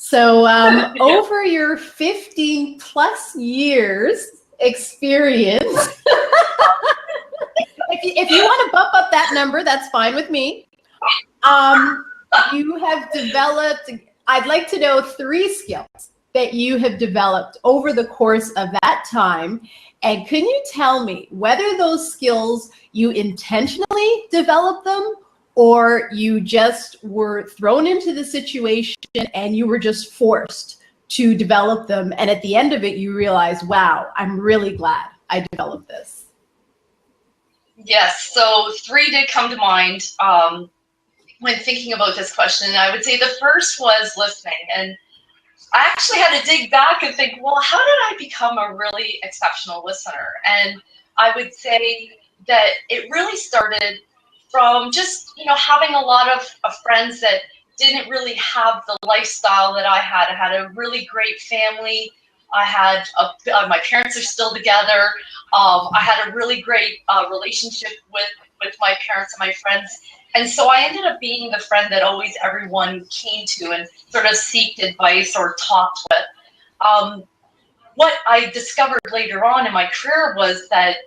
So over your 15 plus years experience, if you want to bump up that number, that's fine with me. You have developed, I'd like to know 3 skills that you have developed over the course of that time. And can you tell me whether those skills you intentionally developed them, or you just were thrown into the situation and you were just forced to develop them, and at the end of it you realize, wow, I'm really glad I developed this? Yes, so 3 did come to mind when thinking about this question. And I would say the first was listening. And I actually had to dig back and think, well, how did I become a really exceptional listener? And I would say that it really started from just, having a lot of friends that didn't really have the lifestyle that I had. I had a really great family. I had my parents are still together. I had a really great relationship with my parents and my friends. And so I ended up being the friend that always everyone came to and sort of seeked advice or talked with. What I discovered later on in my career was that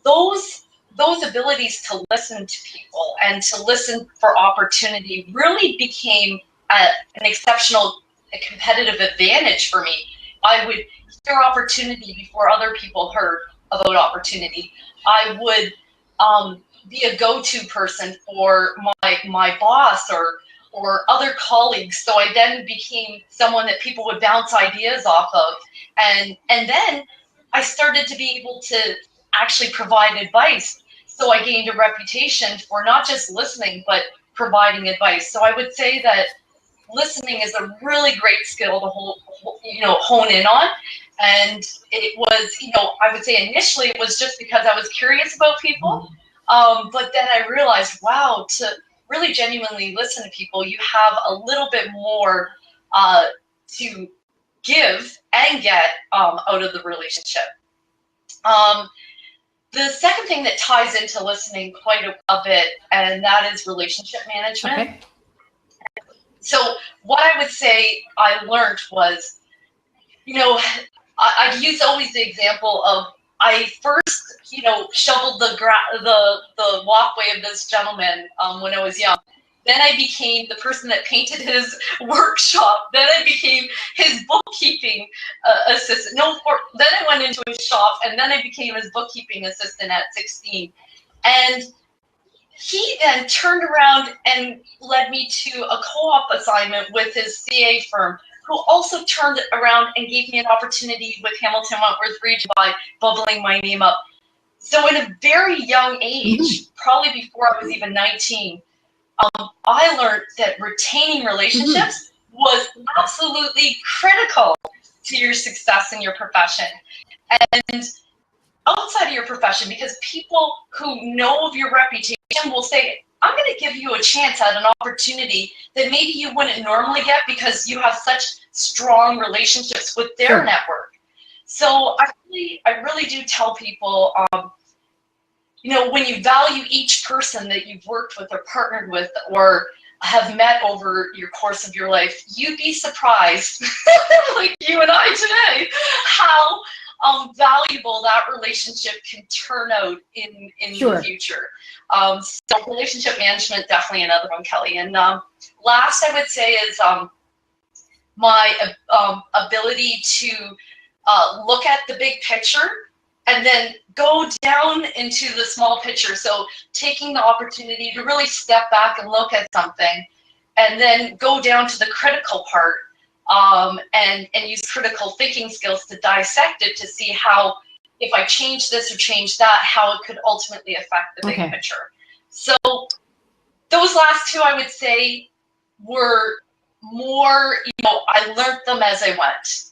those abilities to listen to people and to listen for opportunity really became an exceptional competitive advantage for me. I would hear opportunity before other people heard about opportunity. I would be a go-to person for my boss or other colleagues. So I then became someone that people would bounce ideas off of. And then I started to be able to actually provide advice. So I gained a reputation for not just listening, but providing advice. So I would say that listening is a really great skill to hone in on. And it was, I would say initially it was just because I was curious about people. But then I realized, wow, to really genuinely listen to people, you have a little bit more to give and get out of the relationship. The second thing that ties into listening quite a bit, and that is relationship management. Okay. So what I would say I learned was, I'd use always the example of I first, shoveled the walkway of this gentleman when I was young. Then I became the person that painted his workshop. Then I became his bookkeeping assistant. Then I went into his shop, and then I became his bookkeeping assistant at 16. And he then turned around and led me to a co-op assignment with his CA firm, who also turned around and gave me an opportunity with Hamilton Wentworth Region by bubbling my name up. So in a very young age, probably before I was even 19, I learned that retaining relationships was absolutely critical to your success in your profession. And outside of your profession, because people who know of your reputation will say, I'm going to give you a chance at an opportunity that maybe you wouldn't normally get because you have such strong relationships with their network. So I really do tell people, when you value each person that you've worked with or partnered with or have met over your course of your life, you'd be surprised, like you and I today, how valuable that relationship can turn out in the future. So relationship management, definitely another one, Kelly. And last I would say is my ability to look at the big picture and then go down into the small picture. So taking the opportunity to really step back and look at something and then go down to the critical part and use critical thinking skills to dissect it to see how, if I change this or change that, how it could ultimately affect the big picture. So those last two, I would say, were more, I learned them as I went,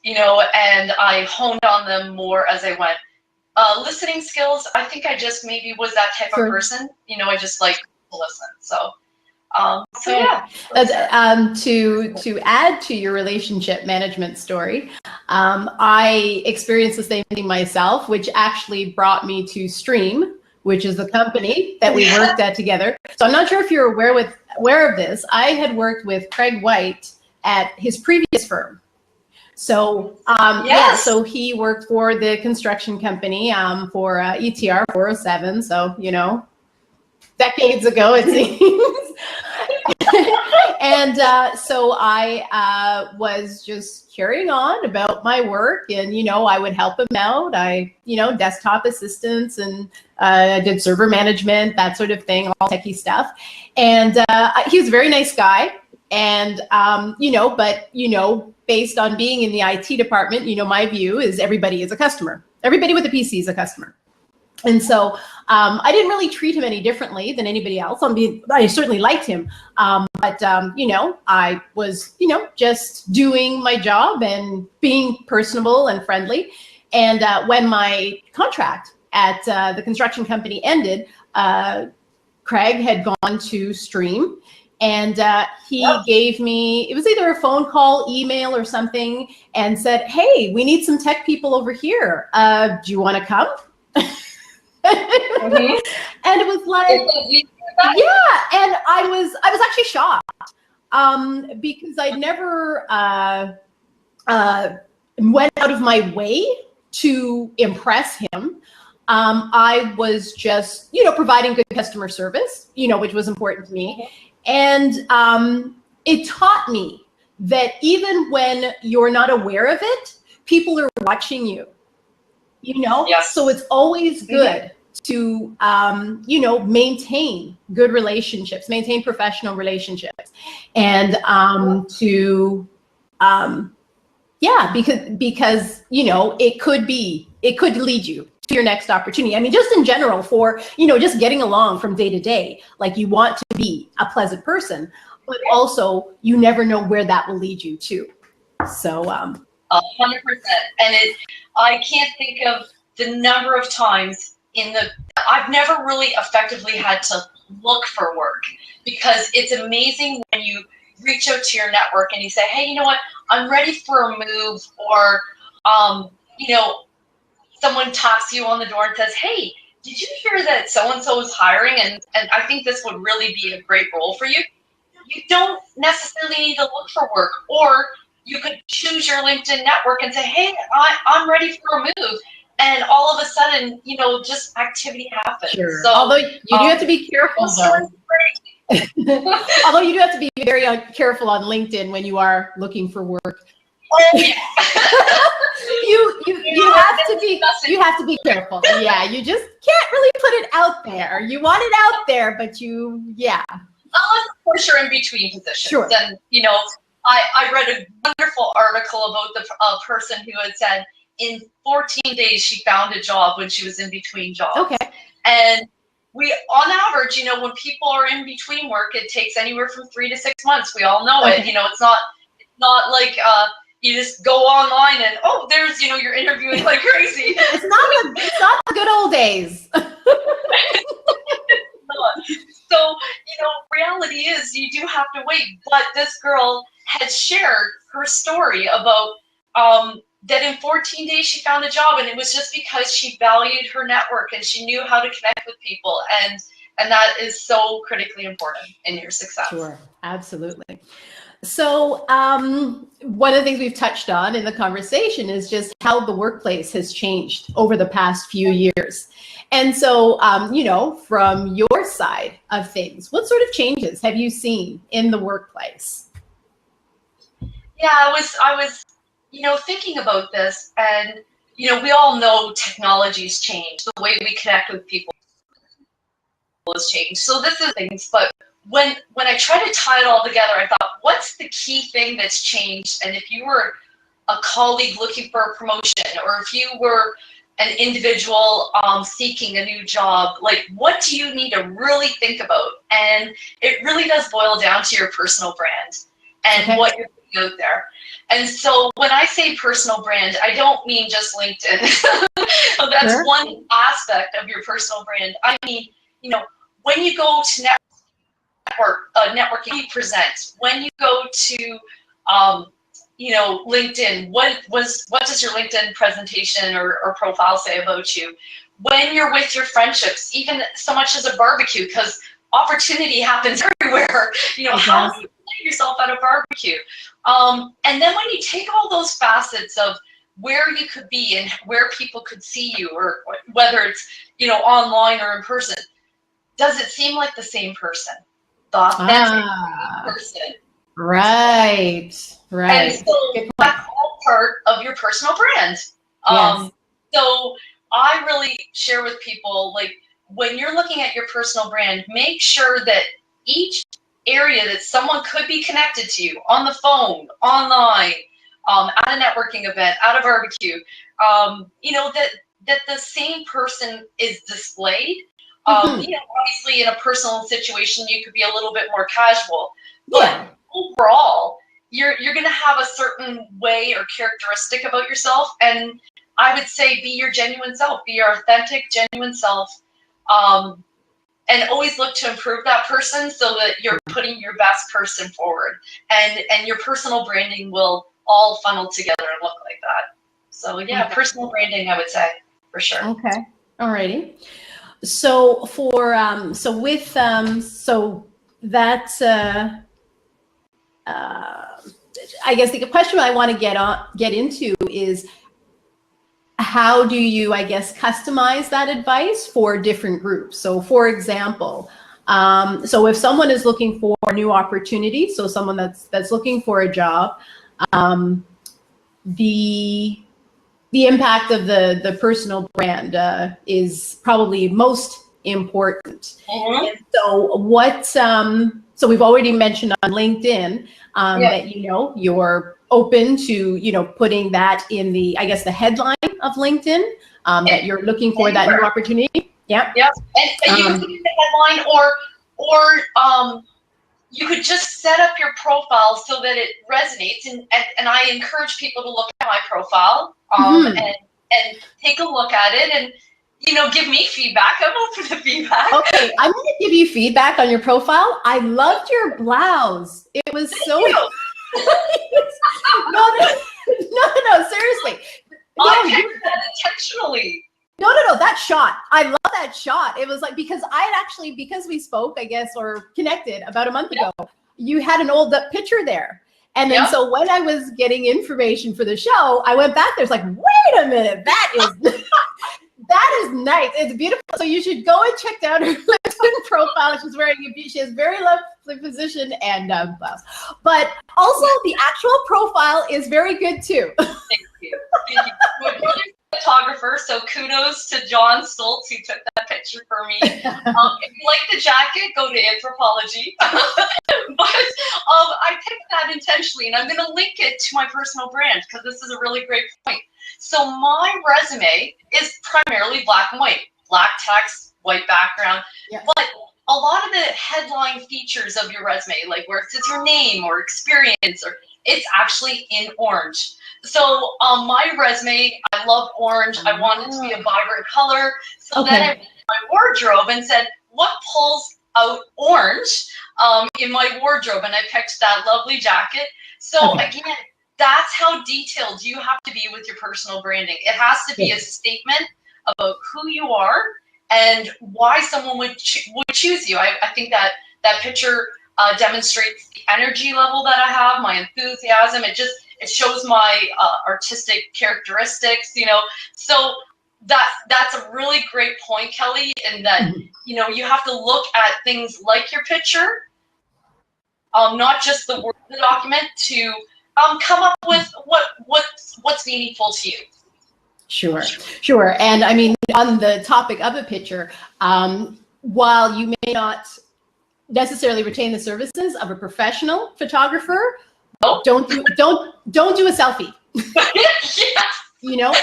and I honed on them more as I went. Listening skills, I think I just maybe was that type of person. I just like to listen. So yeah. To add to your relationship management story, I experienced the same thing myself, which actually brought me to Stream, which is the company that we worked at together. So I'm not sure if you're aware of this. I had worked with Craig White at his previous firm. So Yes. so he worked for the construction company for ETR 407. So, you know, decades ago, it seems. And so I was just carrying on about my work, and, you know, I would help him out. You know, desktop assistance, and did server management, that sort of thing, all techie stuff. And he was a very nice guy. And, you know, but, you know, based on being in the IT department, you know, my view is everybody is a customer. Everybody with a PC is a customer. And so I didn't really treat him any differently than anybody else. I certainly liked him. But, you know, I was, you know, just doing my job and being personable and friendly. And when my contract at the construction company ended, Craig had gone to Stream. And he gave me, it was either a phone call, email, or something, and said, hey, we need some tech people over here. Do you want to come? Mm-hmm. And it was like, yeah. And I was actually shocked because I never went out of my way to impress him. I was just, you know, providing good customer service, you know, which was important to me. And it taught me that even when you're not aware of it, people are watching you, you know? Yes. So it's always good to, you know, maintain good relationships, maintain professional relationships, and yeah, because, you know, it could lead you to your next opportunity. I mean, just in general, for, you know, just getting along from day to day, like, you want to be a pleasant person, but also you never know where that will lead you to. So 100%. And I can't think of the number of times I've never really effectively had to look for work, because it's amazing when you reach out to your network and you say, hey, you know what, I'm ready for a move, or, you know, someone taps you on the door and says, hey, did you hear that so-and-so is hiring, and I think this would really be a great role for you? You don't necessarily need to look for work, or you could choose your LinkedIn network and say, hey, I'm ready for a move. And all of a sudden, you know, just activity happens. Sure. So, although you do have to be careful, although you do have to be very careful on LinkedIn when you are looking for work. Oh, yeah. you have to be careful. Yeah, you just can't really put it out there. You want it out there, but Unless, of course, you're in between positions. Sure. And, you know, I read a wonderful article about a person who had said in 14 days she found a job when she was in between jobs. Okay. And we, on average, you know, when people are in between work, it takes anywhere from 3 to 6 months. We all know it. You know, it's not like you just go online and, oh, there's, you know, you're interviewing like crazy. It's not the good old days. So, you know, reality is you do have to wait. But this girl had shared her story about that in 14 days she found a job, and it was just because she valued her network and she knew how to connect with people, and that is so critically important in your success. Sure, absolutely. So one of the things we've touched on in the conversation is just how the workplace has changed over the past few years. And so, you know, from your side of things, what sort of changes have you seen in the workplace? Yeah, I was, you know, thinking about this, and, you know, we all know technology's changed. The way we connect with people has changed. So this is things, but when I try to tie it all together, I thought, what's the key thing that's changed? And if you were a colleague looking for a promotion, or if you were an individual seeking a new job, like, what do you need to really think about? And it really does boil down to your personal brand and what you're putting out there. And so when I say personal brand, I don't mean just LinkedIn. That's one aspect of your personal brand. I mean, you know, when you go to networking, you present. When you go to, you know, LinkedIn, what does your LinkedIn presentation or profile say about you? When you're with your friendships, even so much as a barbecue, because opportunity happens everywhere. You know, how do you yourself at a barbecue. And then when you take all those facets of where you could be and where people could see you, or whether it's, you know, online or in person, does it seem like the same person? The authentic person. Right. And so that's all part of your personal brand. Yes. So I really share with people, like, when you're looking at your personal brand, make sure that each area that someone could be connected to you on the phone, online, at a networking event, at a barbecue, you know, that the same person is displayed. You know, obviously in a personal situation, you could be a little bit more casual, but overall, you're going to have a certain way or characteristic about yourself. And I would say be your genuine self, be your authentic, genuine self. And always look to improve that person so that you're putting your best person forward, and your personal branding will all funnel together and look like that. So yeah, personal branding, I would say, for sure. Okay. Alrighty. So for so with so that's I guess the question I want to get into is, how do you, I guess, customize that advice for different groups? So for example, so if someone is looking for a new opportunity, so someone that's looking for a job, the impact of the personal brand is probably most important. And so what, so we've already mentioned on LinkedIn that, you know, you're open to, you know, putting that in the, I guess, the headline of LinkedIn, that you're looking for that new opportunity. Yeah. Yep. And you can put it in the headline, or you could just set up your profile so that it resonates. And I encourage people to look at my profile and take a look at it, and, you know, give me feedback. I'm open to feedback. Okay, I'm going to give you feedback on your profile. I loved your blouse. It was so. No, seriously. I picked that intentionally. No, that shot. I love that shot. It was like, because because we spoke, I guess, or connected about a month ago, you had an old picture there. And then so when I was getting information for the show, I went back there. It's like, wait a minute, that is that is nice. It's beautiful. So you should go and check out her LinkedIn profile. She has very lovely position and blouse. But also the actual profile is very good too. Thank you. My brother's a photographer, so kudos to John Stultz, who took that picture for me. If you like the jacket, go to Anthropology. But I picked that intentionally, and I'm going to link it to my personal brand because this is a really great point. So my resume is primarily black and white, black text, white background, but a lot of the headline features of your resume, like where it says your name or experience, or it's actually in orange. So my resume, I love orange. I wanted it to be a vibrant color. So then I went to my wardrobe and said, what pulls out orange in my wardrobe? And I picked that lovely jacket. So again, that's how detailed you have to be with your personal branding. It has to be a statement about who you are and why someone would choose you. I think that picture demonstrates the energy level that I have, my enthusiasm. It shows my artistic characteristics, you know. So that's a really great point, Kelly, in that, you know, you have to look at things like your picture, not just the word of the document, to come up with what's meaningful to you. Sure. And I mean, on the topic of a picture, while you may not necessarily retain the services of a professional photographer, don't do a selfie. You know,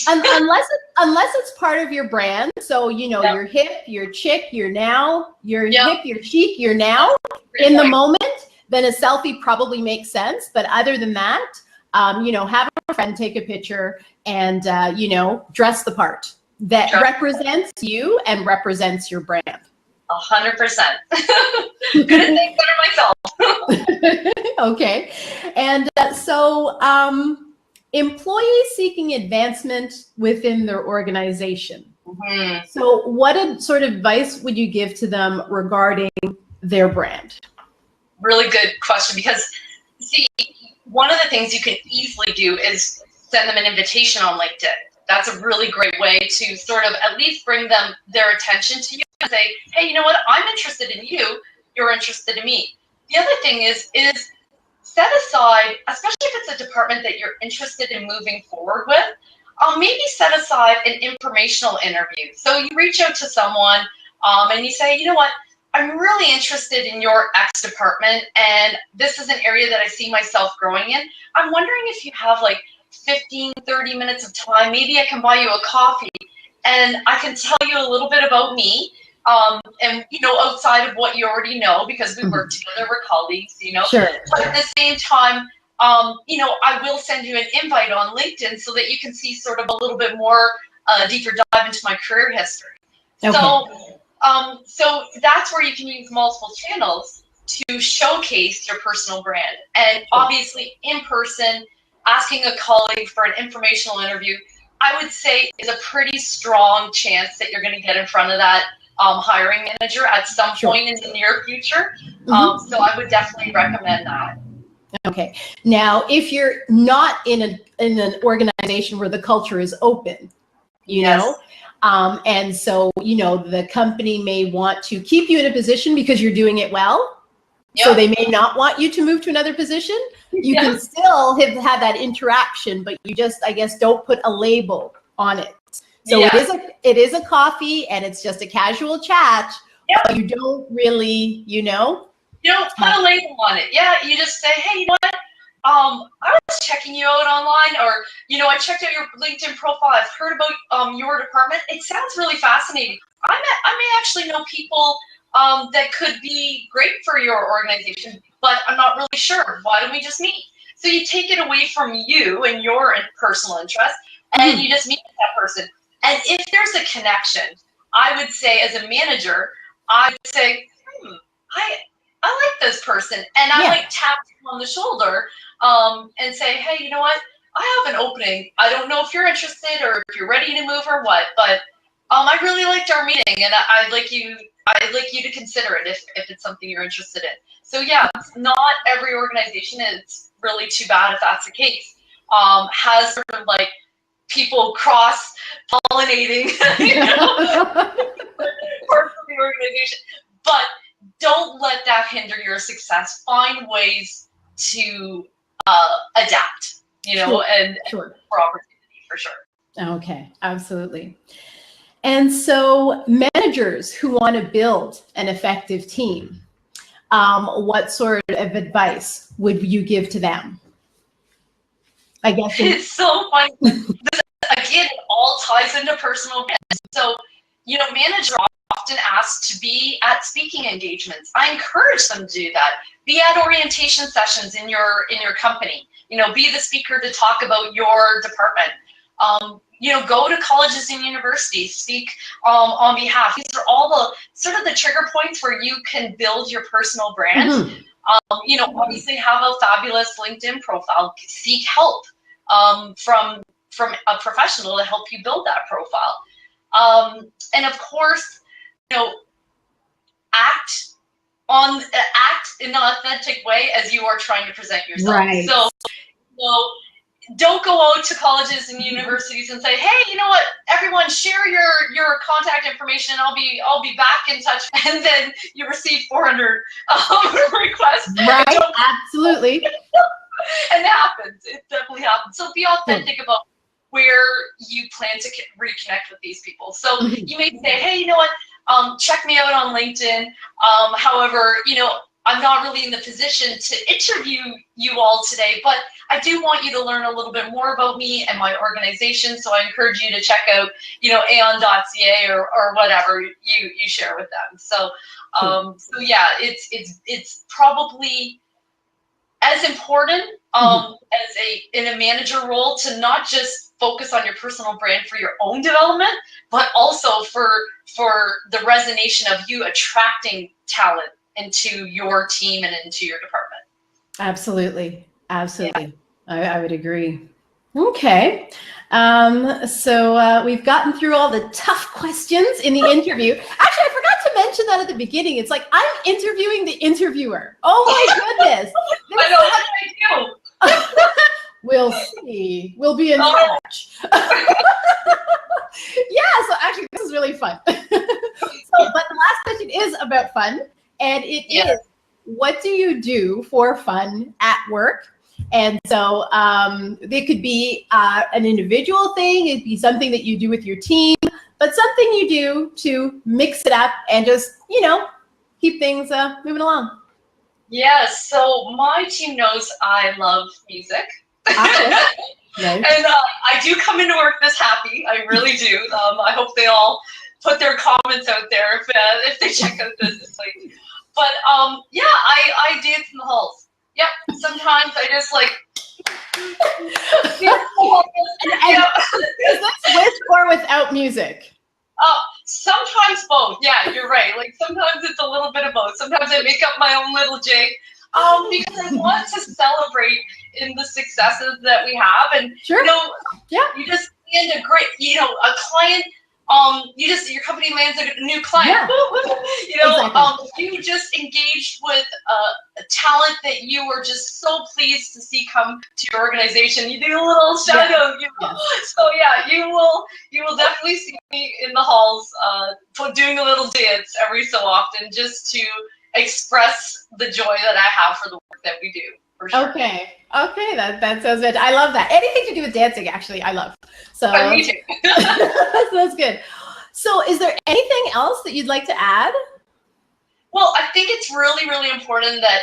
unless it's part of your brand. So, you know, you're hip, you're chic, you're now, you're hip, you're chic, you're now in the moment, then a selfie probably makes sense. But other than that, you know, have a friend take a picture and, you know, dress the part that represents you and represents your brand. 100%. Couldn't think better myself. Okay. And so employees seeking advancement within their organization. So what sort of advice would you give to them regarding their brand? really good question, because see, one of the things you can easily do is send them an invitation on LinkedIn. That's a really great way to sort of at least bring them their attention to you and say, hey, you know what? I'm interested in you. You're interested in me. The other thing is set aside, especially if it's a department that you're interested in moving forward with, maybe set aside an informational interview. So you reach out to someone and you say, you know what? I'm really interested in your X department, and this is an area that I see myself growing in. I'm wondering if you have like 15, 30 minutes of time. Maybe I can buy you a coffee and I can tell you a little bit about me. And, you know, outside of what you already know, because we work together, we're colleagues, you know. Sure. But at the same time, you know, I will send you an invite on LinkedIn so that you can see sort of a little bit more deeper dive into my career history. Okay. So that's where you can use multiple channels to showcase your personal brand. And obviously in person, asking a colleague for an informational interview, I would say is a pretty strong chance that you're going to get in front of that hiring manager at some point in the near future. So I would definitely recommend that. Okay. Now, if you're not in an organization where the culture is open, you know, and so, you know, the company may want to keep you in a position because you're doing it well. So they may not want you to move to another position. You can still have that interaction, but you just, I guess, don't put a label on it. So it is a coffee and it's just a casual chat. But you don't really, you know. You don't put a label on it. Yeah, you just say, hey, you know what? I was checking you out online, or, you know, I checked out your LinkedIn profile. I've heard about your department. It sounds really fascinating. I may actually know people that could be great for your organization, but I'm not really sure. Why don't we just meet? So you take it away from you and your personal interest, and you just meet with that person. And if there's a connection, I would say as a manager, I would say, I like this person. And I like tap them on the shoulder and say, hey, you know what? I have an opening. I don't know if you're interested or if you're ready to move or what, but I really liked our meeting, and I'd like you to consider it if it's something you're interested in. So yeah, not every organization is really too bad if that's the case. Has sort of like people cross-pollinating, you know, parts of the organization, but don't let that hinder your success. Find ways to adapt, you know, and for opportunity, for sure. Okay, absolutely. And so managers who want to build an effective team, what sort of advice would you give to them? I guess it's so funny. Again, it all ties into personal brand. So, you know, managers are often asked to be at speaking engagements. I encourage them to do that. Be at orientation sessions in your company. You know, be the speaker to talk about your department. You know, go to colleges and universities, speak on behalf. These are all the sort of the trigger points where you can build your personal brand. You know, obviously have a fabulous LinkedIn profile. Seek help from a professional to help you build that profile. And of course, you know, act in an authentic way as you are trying to present yourself. Right. So, don't go out to colleges and universities and say, hey, you know what, everyone share your contact information. I'll be back in touch. And then you receive 400 requests. Right, absolutely. And it happens. It definitely happens. So be authentic about where you plan to reconnect with these people. So you may say, hey, you know what, check me out on LinkedIn. However, you know, I'm not really in the position to interview you all today, but I do want you to learn a little bit more about me and my organization. So I encourage you to check out, you know, aon.ca or whatever you share with them. So, so yeah, it's probably as important in a manager role to not just focus on your personal brand for your own development, but also for the resonation of you attracting talent into your team and into your department. Absolutely. Absolutely. Yeah. I would agree. Okay. So we've gotten through all the tough questions in the interview. Actually, I forgot to mention that at the beginning. It's like I'm interviewing the interviewer. Oh my goodness. I know what I do. We'll see. We'll be in touch. Yeah, so actually this is really fun. But the last question is about fun, and it is, what do you do for fun at work? And so it could be an individual thing, it'd be something that you do with your team, but something you do to mix it up and just, keep things moving along. Yes, so my team knows I love music. Nice. And I do come into work this happy. I really do. I hope they all put their comments out there if they check out this. But I dance in the halls. Yep. Sometimes I just Is this with or without music? Sometimes both. Yeah, you're right. Sometimes it's a little bit of both. Sometimes I make up my own little jig. Because I want to celebrate in the successes that we have, and you just land a great, a client. Your company lands a new client. You just engaged with a talent that you were just so pleased to see come to your organization. You do a little shout out, So you will definitely see me in the halls, doing a little dance every so often, just to express the joy that I have for the work that we do. For sure. Okay, that sounds good. I love that. Anything to do with dancing, actually, I love. So me too. So that's good. So is there anything else that you'd like to add? Well, I think it's really, really important that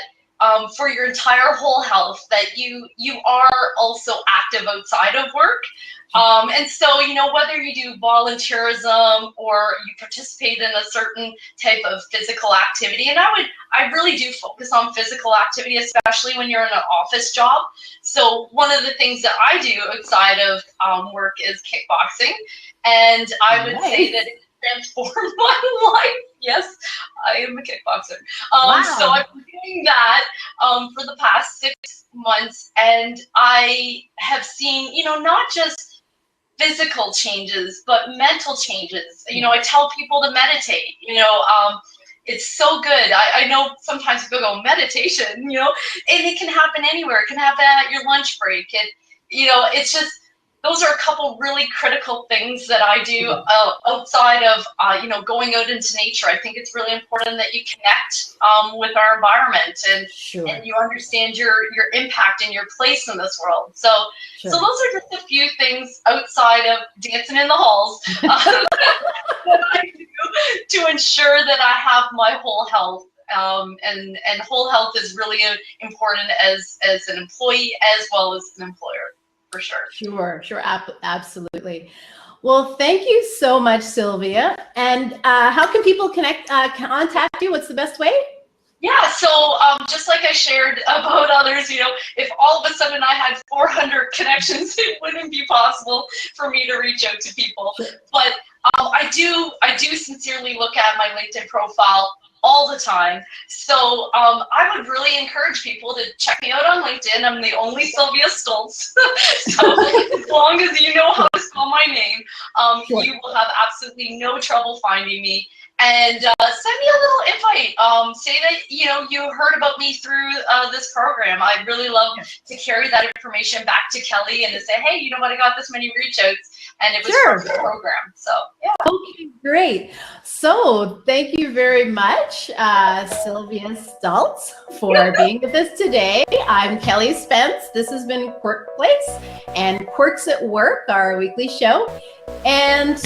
for your entire whole health, that you are also active outside of work. And so, whether you do volunteerism or you participate in a certain type of physical activity, and I really do focus on physical activity, especially when you're in an office job. So one of the things that I do outside of work is kickboxing. And I would say that it transformed my life. Yes, I am a kickboxer. So I've been doing that for the past 6 months, and I have seen, not just physical changes, but mental changes. I tell people to meditate. It's so good. I know sometimes people go, meditation, and it can happen anywhere. It can happen at your lunch break. It's just, those are a couple really critical things that I do outside of, going out into nature. I think it's really important that you connect with our environment and you understand your impact and your place in this world. So those are just a few things outside of dancing in the halls that I do to ensure that I have my whole health. And whole health is really important as an employee as well as an employer. For sure. Sure. Absolutely. Well, thank you so much, Sylvia. And how can people contact you? What's the best way? Yeah, so just like I shared about others, if all of a sudden I had 400 connections, it wouldn't be possible for me to reach out to people. Sure. But I do sincerely look at my LinkedIn profile all the time. So I would really encourage people to check me out on LinkedIn. I'm the only Sylvia Stultz. So as long as you know how to spell my name, you will have absolutely no trouble finding me. And send me a little invite. Say that you heard about me through this program. I'd really love to carry that information back to Kelly and to say, hey, I got this many reach outs, and it was from the program. So Okay, great. So thank you very much, Sylvia Stultz, for being with us today. I'm Kelly Spence. This has been Quirk Place and Quirks at Work, our weekly show. And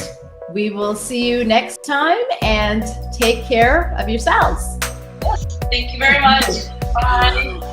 we will see you next time, and take care of yourselves. Yes, thank you very much. Bye.